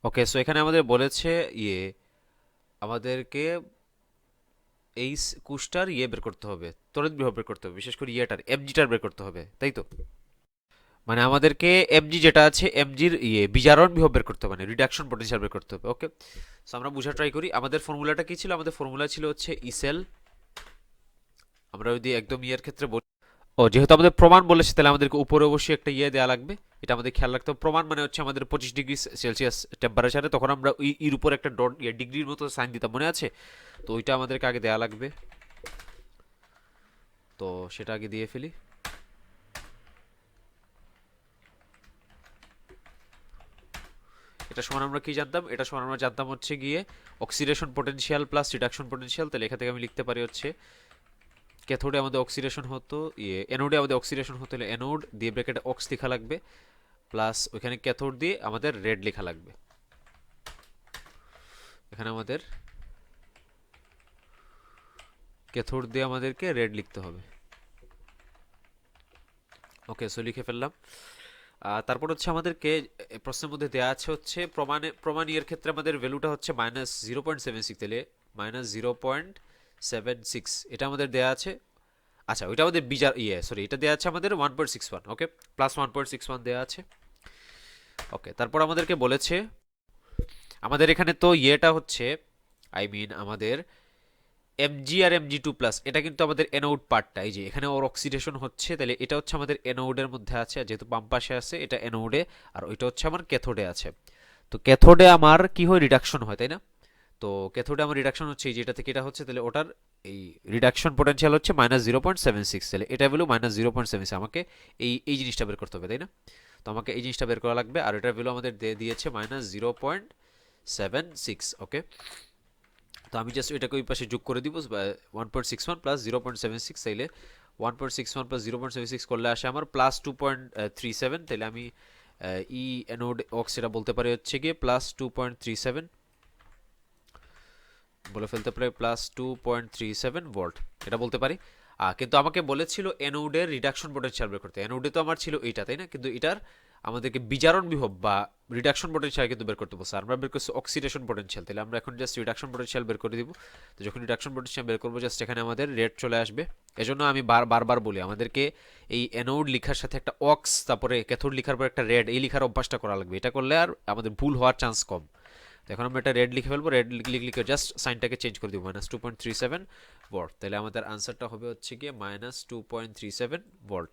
ওকে, so এখানে আমাদের বলেছে ইয়ে আমাদেরকে এই কুশটার বের করতে হবে, তড়িৎ বিভব বের করতে হবে, বিশেষ করে এমজিটার বের করতে হবে, তাই তো? মানে আমাদেরকে এমজি যেটা আছে, এমজির বিজারণ বিভব বের করতে হবে, মানে রিডাকশন পটেনশিয়াল বের করতে হবে। ওকে, সো আমরা বুঝা ট্রাই করি। আমাদের ফর্মুলাটা কি ছিল? আমাদের ফর্মুলা ছিল হচ্ছে ইসেল। আমরা যদি একদম ক্ষেত্রে বলি, ও যেহেতু আমাদের প্রমাণ বলেছে, তাহলে আমাদেরকে উপরে অবশ্যই একটা দেওয়া লাগবে। এটা আমাদের খেয়াল রাখতে হবে। প্রমাণ মানে হচ্ছে আমাদের 25 ডিগ্রি সেলসিয়াস টেম্পারেচারে, তখন আমরা এর উপর একটা ডট ডিগ্রির মতো সাইন দিতাম, মনে আছে? তো ওইটা আমাদেরকে আগে দেওয়া লাগবে। তো সেটা আগে দিয়ে ফেলি। এটা সমান আমরা কি জানতাম? এটা সমান আমরা জানতাম হচ্ছে গিয়ে oxidation potential plus reduction potential. তাহলে এখান থেকে আমি লিখতে পারি হচ্ছে ক্যাথোডে আমাদের অক্সিডেশন হতো, অ্যানোডে আমাদের অক্সিডেশন হতো, হলে অ্যানোড দিয়ে ব্র্যাকেটে অক্স লেখা লাগবে, প্লাস ওইখানে ক্যাথোড দিয়ে আমাদের রেড লেখা লাগবে। এখানে আমাদের ক্যাথোড দিয়ে আমাদেরকে রেড লিখতে হবে। ওকে, সো লিখে ফেললাম। তারপর হচ্ছে আমাদেরকে প্রশ্নের মধ্যে দেওয়া আছে হচ্ছে প্রমাণ এর ক্ষেত্রে আমাদের ভ্যালুটা হচ্ছে -0.76, তাহলে -0.76 এটা আমাদের দেওয়া আছে। আচ্ছা, ওইটা আমাদের বিজার সরি, এটা দেওয়া আছে আমাদের 1.61। ওকে, প্লাস 1.61 দেওয়া আছে। ওকে, তারপর আমাদেরকে বলেছে আমাদের এখানে তো হচ্ছে আমাদের এমজি আর Mg2+, এটা কিন্তু আমাদের এনোড পার্টটা। এই যে এখানে ওর অক্সিডেশন হচ্ছে, তাহলে এটা হচ্ছে আমাদের এনোডের মধ্যে আছে, আর যেহেতু বাম পাশে আছে এটা এনোডে, আর ওইটা হচ্ছে আমার ক্যাথোডে আছে। তো ক্যাথোডে আমার কি হয়? রিডাকশন হয়, তাই না? তো ক্যাথোডে আমার রিডাকশন হচ্ছে এই যেটা থেকে এটা হচ্ছে, তাহলে ওটার এই রিডাকশন পোটেনশিয়াল হচ্ছে -0.76, তাহলে এটা ভ্যালু -0.76। আমাকে এই জিনিসটা বের করতে হবে, তাই না? তো আমাকে এই জিনিসটা বের করা লাগবে, আর এটার ভ্যালু আমাদের দিয়েছে -0.76। ওকে, তো আমি জাস্ট এটাকে ওই পাশে যোগ করে দিব, 1.61 প্লাস 0.76, তাইলে 1.61 প্লাস 0.76 করলে আসে আমার +2.37। তাহলে আমি অ্যানোড অক্স এটা বলতে পারি হচ্ছে গিয়ে +2.37, বলে ফেলতে পারি +2.37 ভোল্ট, এটা বলতে পারি। কিন্তু আমাকে বলেছিল অ্যানোডের রিডাকশন পোটেনশিয়াল বের করতে। অ্যানোডে তো আমার ছিল এইটা, তাই না? কিন্তু এটার আমাদেরকে বিজারণ বিভব বা রিডাকশন পোটেনশিয়াল কিন্তু বের করতে বলছে। আমরা বের করছি অক্সিডেশন পোটেনশিয়াল, তাহলে আমরা এখন জাস্ট রিডাকশন পোটেনশিয়াল বের করে দিব। তো যখন রিডাকশন পোটেনশিয়াল বের করবো, জাস্ট এখানে আমাদের রেড চলে আসবে। এজন্য আমি বারবার বলি আমাদেরকে এই অ্যানোড লিখার সাথে একটা অক্স, তারপরে ক্যাথোড লিখার পর একটা রেড, এই লিখার অভ্যাসটা করা লাগবে। এটা করলে আর আমাদের ভুল হওয়ার চান্স কম। তো এখন আমরা এটা রেড লিখে ফেলবো। রেড লিখে জাস্ট সাইনটাকে চেঞ্জ করে দিব, -2.37 ভোল্ট। তাহলে আমাদের আনসারটা হবে হচ্ছে গিয়ে -2.37 ভোল্ট।